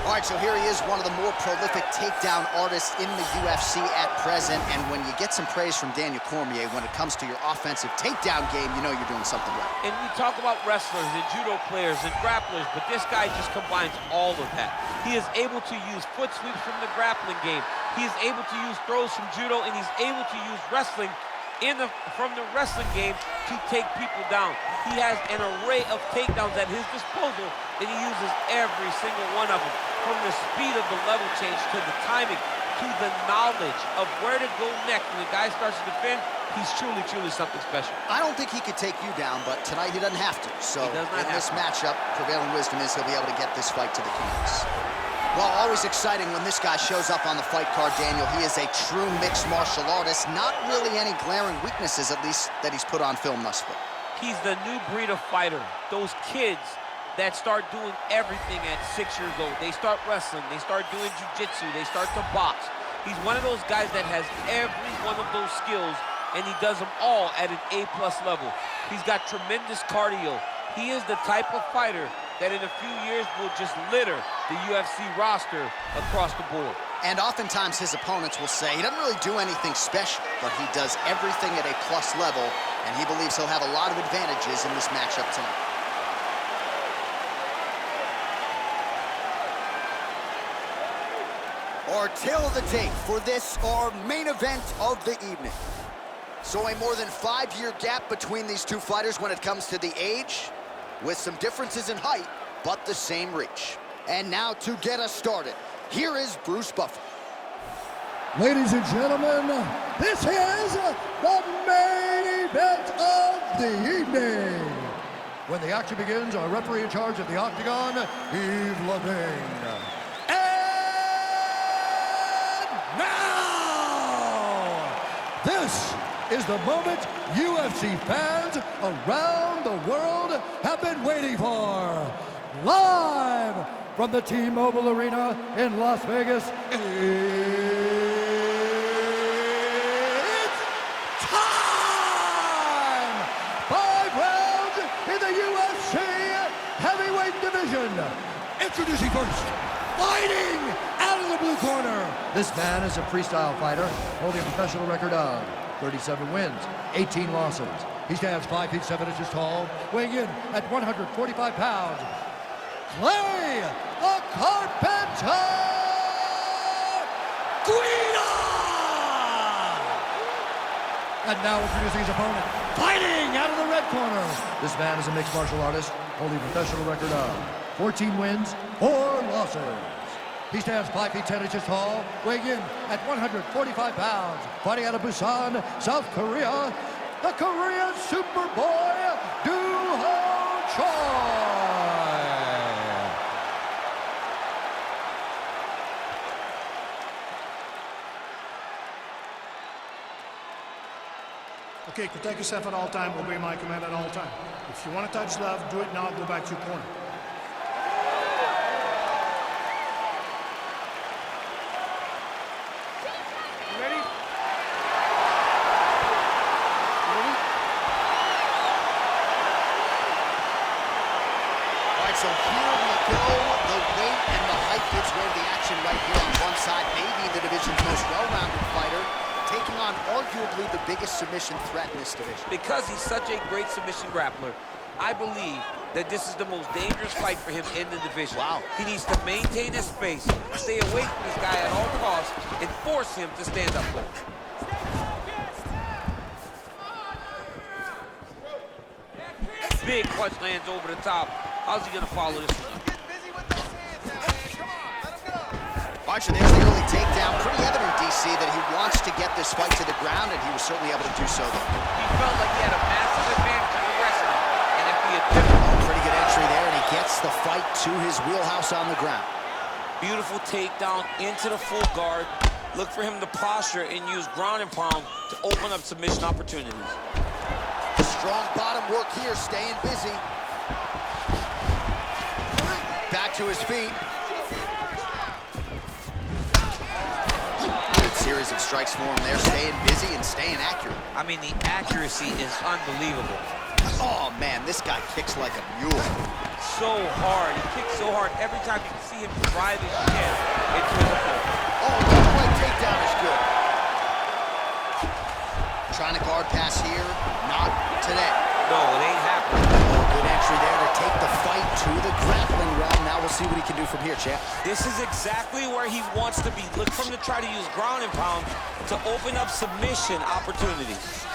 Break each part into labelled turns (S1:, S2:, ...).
S1: All right, so here he is, one of the more prolific takedown artists in the UFC at present. And when you get some praise from Daniel Cormier when it comes to your offensive takedown game, you know you're doing something right.
S2: And we talk about wrestlers and judo players and grapplers, but this guy just combines all of that. He is able to use foot sweeps from the grappling game. He is able to use throws from judo, and he's able to use wrestling from the wrestling game to take people down. He has an array of takedowns at his disposal, and he uses every single one of them. From the speed of the level change to the timing to the knowledge of where to go next when the guy starts to defend, he's truly, truly something special.
S1: I don't think he could take you down, but tonight he doesn't have to. So in this matchup, prevailing wisdom is he'll be able to get this fight to the canvas. Well, always exciting when this guy shows up on the fight card, Daniel. He is a true mixed martial artist. Not really any glaring weaknesses, at least, that he's put on film thus far.
S2: He's the new breed of fighter. Those kids that start doing everything at 6 years old. They start wrestling, they start doing jiu-jitsu, they start to box. He's one of those guys that has every one of those skills, and he does them all at an A+ level. He's got tremendous cardio. He is the type of fighter that in a few years will just litter the UFC roster across the board.
S1: And oftentimes his opponents will say he doesn't really do anything special, but he does everything at a plus level, and he believes he'll have a lot of advantages in this matchup tonight. Our tail of the tape for this, our main event of the evening. So a more than 5-year gap between these two fighters when it comes to the age, with some differences in height, but the same reach. And now to get us started, here is Bruce Buffer.
S3: Ladies and gentlemen, this is the main event of the evening. When the action begins, our referee in charge of the Octagon, Yves Lavigne. This is the moment UFC fans around the world have been waiting for. Live from the T-Mobile Arena in Las Vegas, it's time! 5 rounds in the UFC heavyweight division. Introducing first, fighting out of the blue corner. This man is a freestyle fighter holding a professional record of 37 wins, 18 losses. He stands 5 feet 7 inches tall, weighing in at 145 pounds. Clay, the Carpenter Guida! And now introducing his opponent, fighting out of the red corner. This man is a mixed martial artist, holding a professional record of 14 wins, 4 losses. He stands 5 feet 10 inches tall, weighing in at 145 pounds. Fighting out of Busan, South Korea, the Korean Superboy, Doo-Ho Choi.
S4: Okay, protect yourself at all time, obey my command at all time. If you want to touch love, do it now, go back to your corner.
S1: So here we go. The weight and the height gives way to the action right here on one side. Maybe the division's most well-rounded fighter, taking on arguably the biggest submission threat in this division.
S2: Because he's such a great submission grappler, I believe that this is the most dangerous fight for him in the division.
S1: Wow.
S2: He needs to maintain his space, stay away from this guy at all costs, and force him to stand up. Big punch lands over the top. How's he gonna follow this one?
S1: All right, so there's the early takedown. Pretty evident, DC, that he wants to get this fight to the ground, and he was certainly able to do so there.
S2: He felt like he had a massive advantage in the wrestling, and if he attempted...
S1: Oh, pretty good entry there, and he gets the fight to his wheelhouse on the ground.
S2: Beautiful takedown into the full guard. Look for him to posture and use ground and pound to open up submission opportunities.
S1: Strong bottom work here, staying busy. Back to his feet. Good series of strikes for him there, staying busy and staying accurate.
S2: I mean, the accuracy is unbelievable.
S1: Oh, man, this guy kicks like a mule.
S2: kicks so hard. He kicks so hard every time. You can see him drive his shin into his opponent.
S1: Oh, the leg takedown is good. Trying to guard pass here. Not today.
S2: No, it ain't happening.
S1: Oh, good entry there to take the fight to the grappling realm. Now we'll see what he can do from here, champ.
S5: This is exactly where he wants to be. Look for him to try to use ground and pound to open up submission opportunities.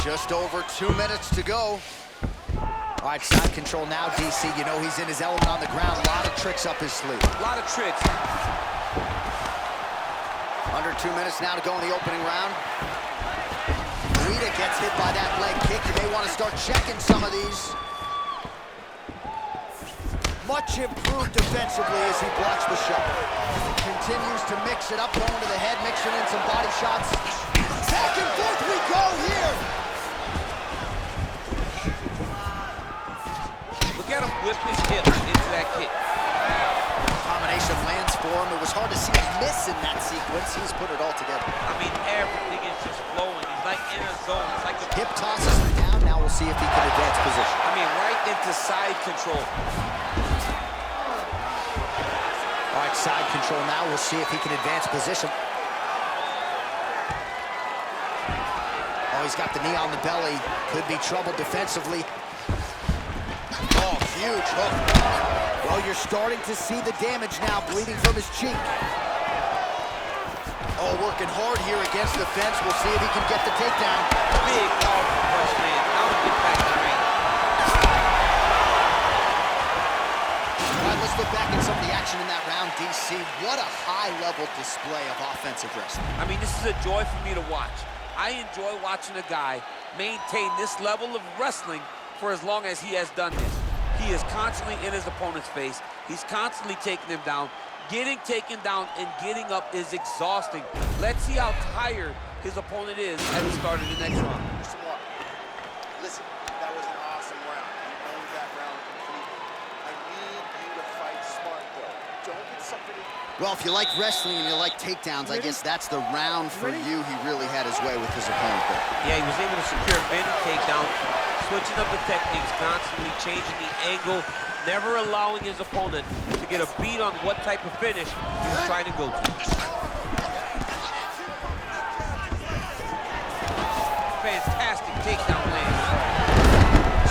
S1: Just over 2 minutes to go. All right, side control now, DC. You know he's in his element on the ground. A lot of tricks up his sleeve.
S5: A lot of tricks.
S1: Under 2 minutes now to go in the opening round. Guida gets hit by that leg kick. You may want to start checking some of these. Much improved defensively as he blocks the shot. Continues to mix it up, going to the head, mixing in some body shots. Back and forth we go here.
S2: Look at him whip his hip into that kick.
S1: Combination lands for him. It was hard to see him miss in that sequence. He's put it all together.
S2: I mean, everything is just flowing. He's like in a zone. It's like the
S1: Hip tosses him down. Now we'll see if he can advance position.
S5: I mean, right into side control.
S1: All right, side control now. We'll see if he can advance position. Oh, he's got the knee on the belly. Could be trouble defensively. Oh, huge hook. Well, you're starting to see the damage now, bleeding from his cheek. Oh, working hard here against the fence. We'll see if he can get the takedown.
S2: big, powerful punch, man. Now we get back to the ring.
S1: All right, let's look back at some of the action in that round, DC. What a high-level display of offensive wrestling.
S2: I mean, this is a joy for me to watch. I enjoy watching a guy maintain this level of wrestling for as long as he has done this. He is constantly in his opponent's face. He's constantly taking him down. Getting taken down and getting up is exhausting. Let's see how tired his opponent is at the start of the next round.
S6: Listen, that was an awesome round. You owned that round completely. I need you to fight smart, though. Don't get something.
S1: Well, if you like wrestling and you like takedowns, I guess that's the round for you. He really had his way with his opponent there.
S2: Yeah, he was able to secure many takedowns, switching up the techniques, constantly changing the angle, never allowing his opponent to get a beat on what type of finish he was trying to go to. Fantastic takedown land.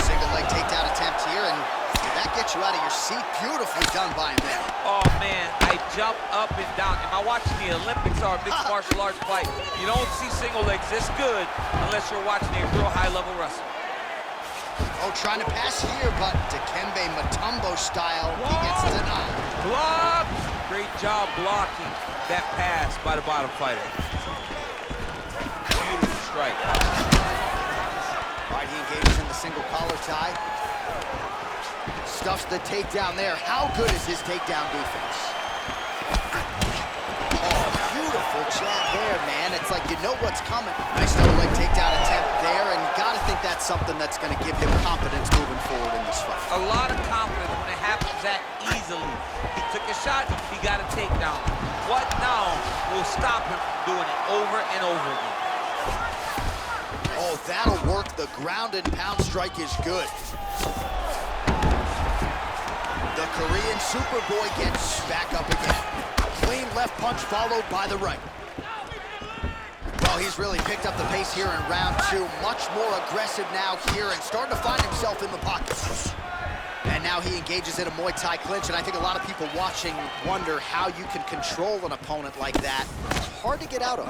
S1: Single leg takedown attempt here, and did that get you out of your seat? Beautifully done by him there.
S2: Oh man, I jumped up and down. Am I watching the Olympics or a mixed martial arts fight? You don't see single legs this good unless you're watching a real high-level wrestler.
S1: Oh, trying to pass here, but Dikembe Mutombo style, he gets denied.
S2: Block! Great job blocking that pass by the bottom fighter. Beautiful strike.
S1: All right, he engages in the single collar tie. Stuffs the takedown there. How good is his takedown defense? Oh, beautiful jab there, man. It's like you know what's coming. Nice double leg takedown attempt there, and you gotta think that's something that's gonna give him confidence moving forward in this fight.
S2: A lot of confidence when it happens that easily. He took a shot, he got a takedown. What now will stop him from doing it over and over again?
S1: Oh, that'll work. The ground and pound strike is good. The Korean Superboy gets back up again. Clean left punch followed by the right. Well, he's really picked up the pace here in round two. Much more aggressive now here and starting to find himself in the pocket. And now he engages in a Muay Thai clinch, and I think a lot of people watching wonder how you can control an opponent like that. It's hard to get out of.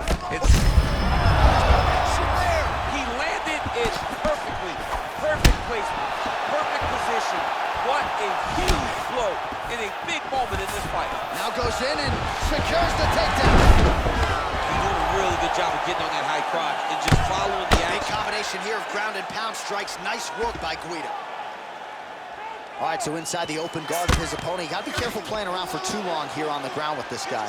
S2: He landed it perfectly. Perfect placement, perfect position. What a huge blow in a big moment in this fight.
S1: Now goes in and secures the takedown.
S2: He's doing a really good job of getting on that high crotch and just following the
S1: Big
S2: action.
S1: combination here of ground and pound strikes. Nice work by Guida. All right, so inside the open guard of his opponent. You gotta be careful playing around for too long here on the ground with this guy.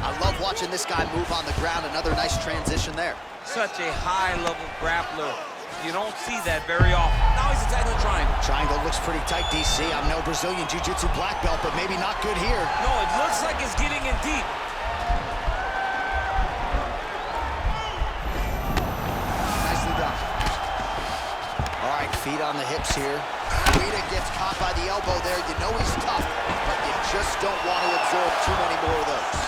S1: I love watching this guy move on the ground. Another nice transition there.
S2: Such a high-level grappler. You don't see that very often. Now he's attacking the triangle.
S1: Triangle looks pretty tight, DC. I'm no Brazilian Jiu-Jitsu black belt, but maybe not good here.
S2: No, it looks like it's getting in deep.
S1: Nicely done. All right, feet on the hips here. Guida gets caught by the elbow there. You know he's tough, but you just don't want to absorb too many more of those.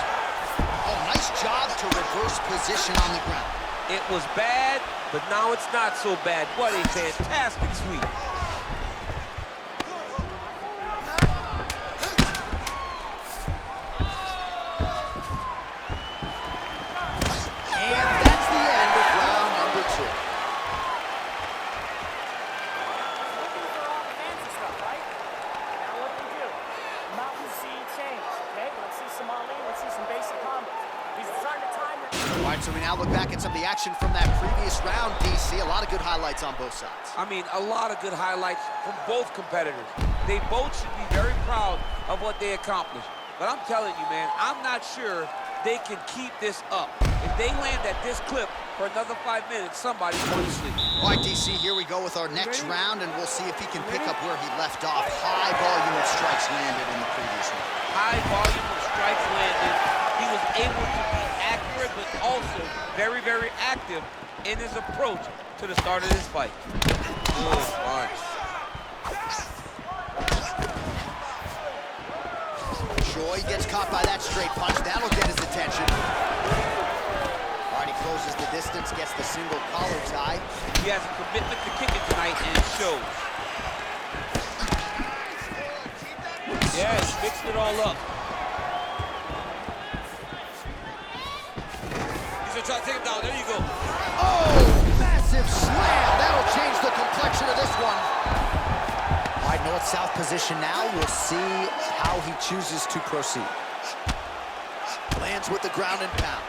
S1: Oh, nice job to reverse position on the ground.
S2: It was bad, but now it's not so bad. What a fantastic sweep.
S1: And that's the end of round number 2. All right, so we now look back at some of the action from that previous round, DC. A lot of good highlights on both sides.
S2: I mean, a lot of good highlights from both competitors. They both should be very proud of what they accomplished. But I'm telling you, man, I'm not sure they can keep this up. If they land at this clip for another 5 minutes, somebody's going to sleep.
S1: All right, DC, here we go with our next round, and we'll see if he can pick up where he left off. High volume of strikes landed in the previous round.
S2: High volume of strikes landed. He was able to be accurate, but also very, very active in his approach to the start of this fight. Good punch.
S1: Choi gets caught by that straight punch. That'll get his attention. All right, he closes the distance, gets the single collar tie.
S2: He has a commitment to kicking tonight, and it shows. Yeah, he's mixed it all up. He's gonna try to take him down. There you go.
S1: Oh, massive slam. That'll change the complexion of this one. All right, north-south position now. We'll see how he chooses to proceed. Lands with the ground and pound.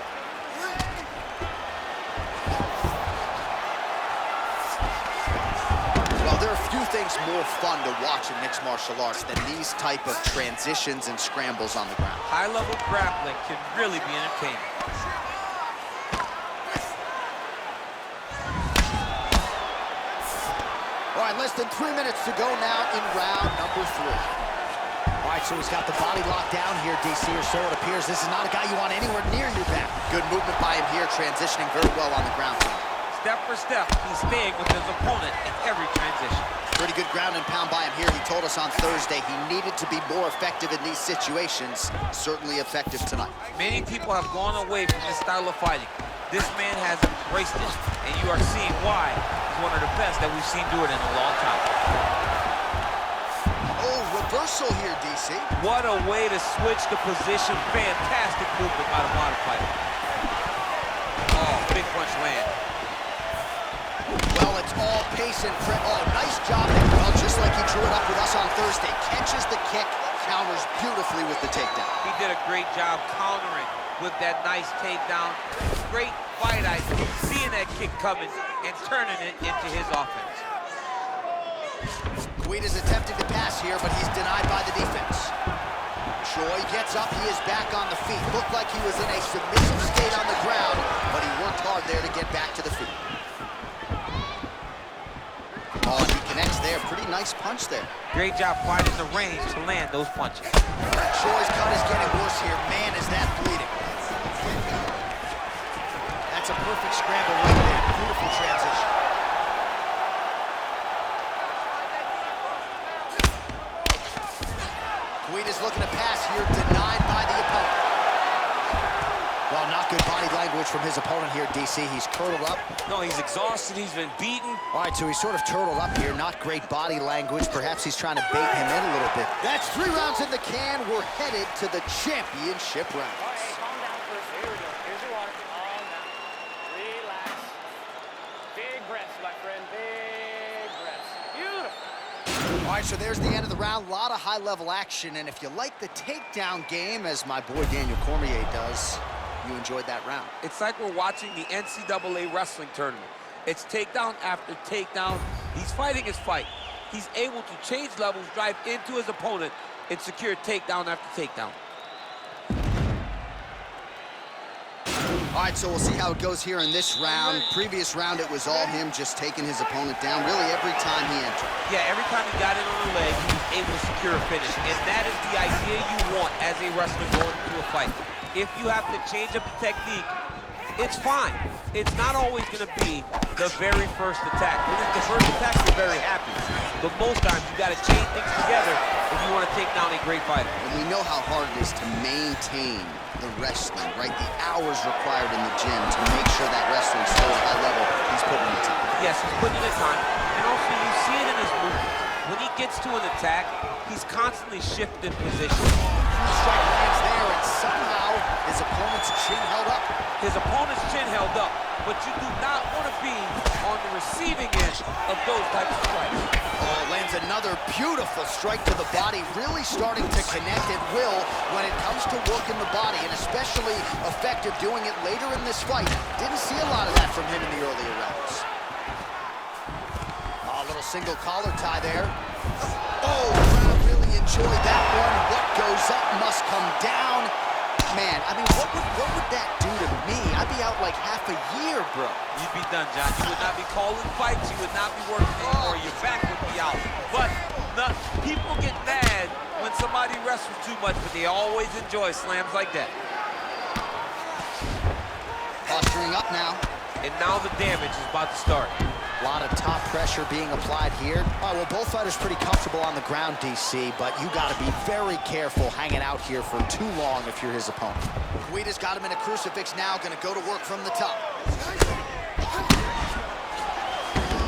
S1: Well, there are few things more fun to watch in mixed martial arts than these type of transitions and scrambles on the ground.
S2: High-level grappling can really be entertaining.
S1: All right, less than 3 minutes to go now in round number 3. All right, so he's got the body locked down here, DC, or so it appears. This is not a guy you want anywhere near your back. Good movement by him here, transitioning very well on the ground.
S2: Step for step, he's staying with his opponent in every transition.
S1: Pretty good ground and pound by him here. He told us on Thursday he needed to be more effective in these situations. Certainly effective tonight.
S2: Many people have gone away from this style of fighting. This man has embraced it, and you are seeing why he's one of the best that we've seen do it in a long time.
S1: Oh, reversal here, DC.
S2: What a way to switch the position. Fantastic movement by the modern fighter. Oh, big punch land.
S1: Well, it's all pace and prep. Oh, nice job there. Well, just like he drew it up with us on Thursday. Catches the kick, counters beautifully with the takedown.
S2: He did a great job countering with that nice takedown. Great fight IQ, seeing that kick coming and turning it into his offense.
S1: Guida's attempting to pass here, but he's denied by the defense. Choi gets up, he is back on the feet. Looked like he was in a submissive state on the ground, but he worked hard there to get back to the feet. Oh, he connects there. Pretty nice punch there.
S2: Great job finding the range to land those punches.
S1: Choi's cut is getting worse here. Man, is that bleeding. That's a perfect scramble right there. Beautiful transition. Guida's looking to pass here, denied by the opponent. Well, not good body language from his opponent here, DC. He's curled up.
S2: No, he's exhausted. He's been beaten.
S1: All right, so he's sort of turtled up here. Not great body language. Perhaps he's trying to bait him in a little bit. That's 3 rounds in the can. We're headed to the championship rounds.
S7: All right, calm down first. Here we go. Here's your water. Calm down. Relax. Big breaths, my friend. Big breaths. Beautiful.
S1: All right, so there's the end of the round. A lot of high-level action. And if you like the takedown game, as my boy Daniel Cormier does, you enjoyed that round.
S2: It's like we're watching the NCAA wrestling tournament. It's takedown after takedown. He's fighting his fight. He's able to change levels, drive into his opponent, and secure takedown after takedown.
S1: All right, so we'll see how it goes here in this round. Previous round, it was all him just taking his opponent down really every time he entered.
S2: Yeah, every time he got in on the leg, he was able to secure a finish. And that is the idea you want as a wrestler going into a fight. If you have to change up the technique it's fine. It's not always going to be the very first attack. When it's the first attack, you're very happy. But most times, you got to chain things together if you want to take down a great fighter.
S1: And we know how hard it is to maintain the wrestling, right? The hours required in the gym to make sure that wrestling's still at a high level. He's putting in the time.
S2: Yes, he's putting in the time. And also, you see it in his movement. When he gets to an attack, he's constantly shifting position.
S1: Strike lands there, and somehow his opponent's chin held up.
S2: His opponent's chin held up, but you do not want to be on the receiving end of those types of strikes.
S1: Oh, lands another beautiful strike to the body, really starting to connect at will when it comes to working the body, and especially effective doing it later in this fight. Didn't see a lot of that from him in the earlier rounds. Oh, a little single collar tie there. Oh, crowd really enjoyed that one. What goes up must come down. Man, I mean, what would that do to me? I'd be out like half a year, bro.
S2: You'd be done, John. You would not be calling fights. You would not be working anymore. Your back would be out. But people get mad when somebody wrestles too much, but they always enjoy slams like that.
S1: Posturing up now.
S2: And now the damage is about to start.
S1: A lot of top pressure being applied here. All right, well, both fighters pretty comfortable on the ground, DC, but you got to be very careful hanging out here for too long if you're his opponent. Guida's got him in a crucifix now, going to go to work from the top.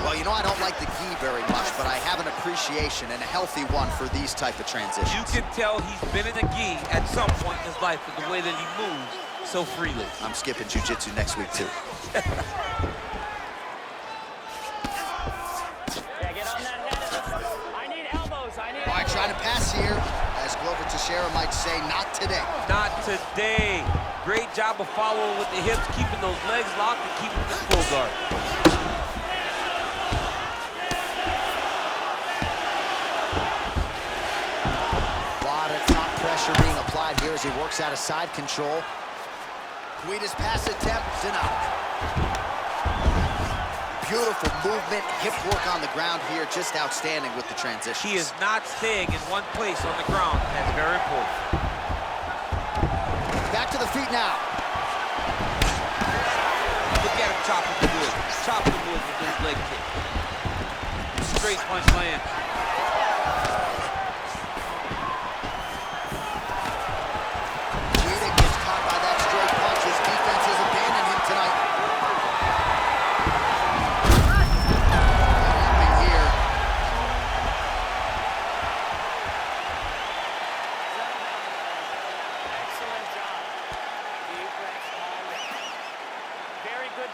S1: Well, you know, I don't like the gi very much, but I have an appreciation and a healthy one for these type of transitions.
S2: You can tell he's been in a gi at some point in his life with the way that he moves so freely.
S1: I'm skipping jiu-jitsu next week, too. All right, trying to pass here, as Glover Teixeira might say, not today.
S2: Not today. Great job of following with the hips, keeping those legs locked and keeping the full guard.
S1: A lot of top pressure being applied here as he works out of side control. Guida's pass attempt denied. Beautiful movement, hip work on the ground here, just outstanding with the transition.
S2: He is not staying in one place on the ground. That's very important.
S1: Back to the feet now.
S2: Look at him chopping the wood. Chopping the wood with his leg kick. Straight punch land.
S1: Guida gets caught by that straight punch. His defense has abandoned him tonight.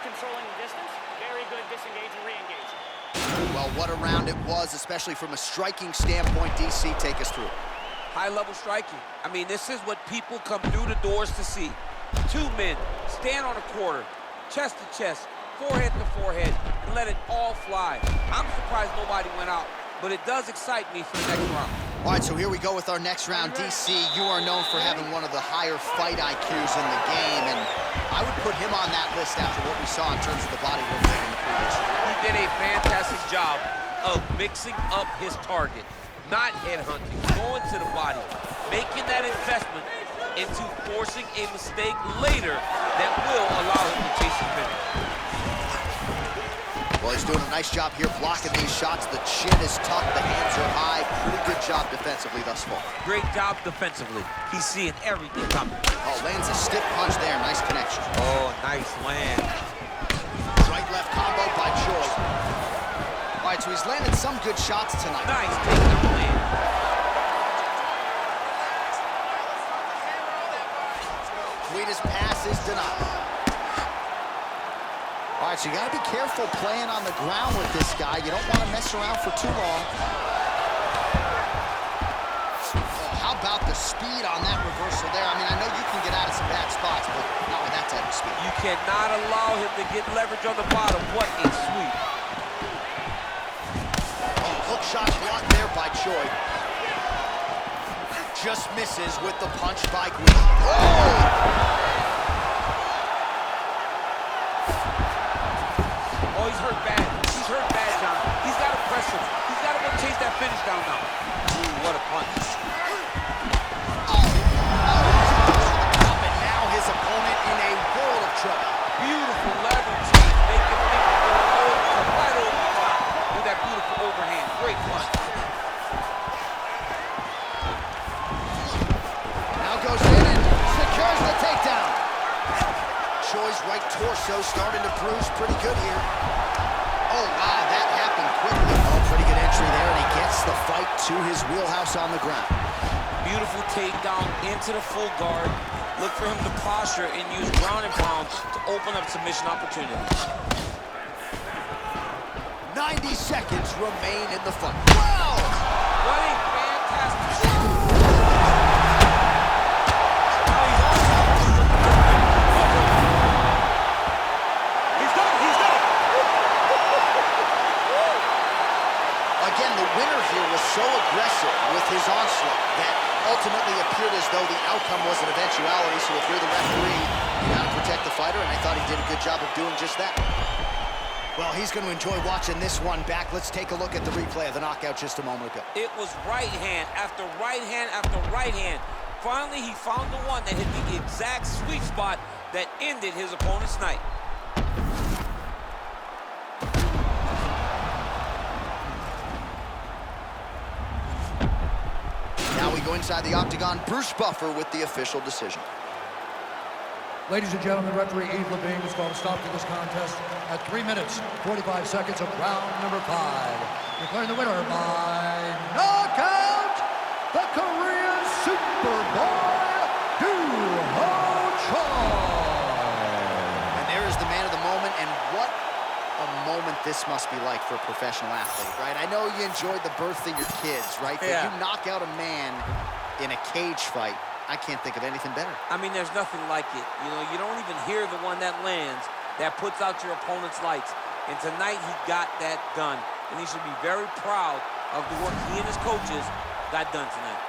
S7: Controlling the distance, very good disengage and re-engage.
S1: Well, what a round it was, especially from a striking standpoint. DC, take us through.
S2: High-level striking. I mean, this is what people come through the doors to see. Two men stand on a quarter, chest to chest, forehead to forehead, and let it all fly. I'm surprised nobody went out, but it does excite me for the next round.
S1: All right, so here we go with our next round. DC, you are known for having one of the higher fight IQs in the game, and I would put him on that list after what we saw in terms of the body work in the previous round.
S2: He did a fantastic job of mixing up his target, not headhunting, going to the body, making that investment into forcing a mistake later that will allow him to chase the finish.
S1: Well, he's doing a nice job here blocking these shots. The chin is tucked, the hands are high. Pretty good job defensively thus far.
S2: Great job defensively. He's seeing everything coming.
S1: Oh, lands a stiff punch there. Nice connection.
S2: Oh, nice land.
S1: Right-left combo by Choi. All right, so he's landed some good shots tonight.
S2: Nice takedown land.
S1: Guida's pass is denied. All right, so you got to be careful playing on the ground with this guy. You don't want to mess around for too long. Oh, how about the speed on that reversal there? I mean, I know you can get out of some bad spots, but not with that type of speed.
S2: You cannot allow him to get leverage on the bottom. What a sweep.
S1: Oh, hook shot blocked there by Choi. Just misses with the punch by Guida. Oh!
S2: Oh, he's hurt bad. He's hurt bad, John. He's got to press him. He's got to go chase that finish down now. Ooh, what a punch.
S1: Oh, and now his opponent in a world of trouble. starting to bruise pretty good here. Oh, wow, that happened quickly. Oh, pretty good entry there, and he gets the fight to his wheelhouse on the ground.
S5: Beautiful takedown into the full guard. Look for him to posture and use ground and pound to open up submission opportunities.
S1: 90 seconds remain in the fight. Wow!
S2: What a fantastic shot.
S1: Again, the winner here was so aggressive with his onslaught that ultimately appeared as though the outcome was an eventuality. So if you're the referee, you gotta protect the fighter, and I thought he did a good job of doing just that. Well, he's going to enjoy watching this one back. Let's take a look at the replay of the knockout just a moment ago.
S5: It was right hand after right hand after right hand. Finally, he found the one that hit the exact sweet spot that ended his opponent's night.
S1: Now we go inside the octagon. Bruce Buffer with the official decision.
S3: Ladies and gentlemen, referee Yves Levine has called a stop to this contest at 3 minutes, 45 seconds of round number 5. Declaring the winner by knockout, the Korean Superboy,
S1: And there is the man of the moment, and what a moment this must be like for a professional athlete, right? I know you enjoyed the birth of your kids, right? But
S2: Yeah.
S1: you knock out a man in a cage fight, I can't think of anything better.
S2: I mean, there's nothing like it. You know, you don't even hear the one that lands, that puts out your opponent's lights. And tonight, he got that done. And he should be very proud of the work he and his coaches got done tonight.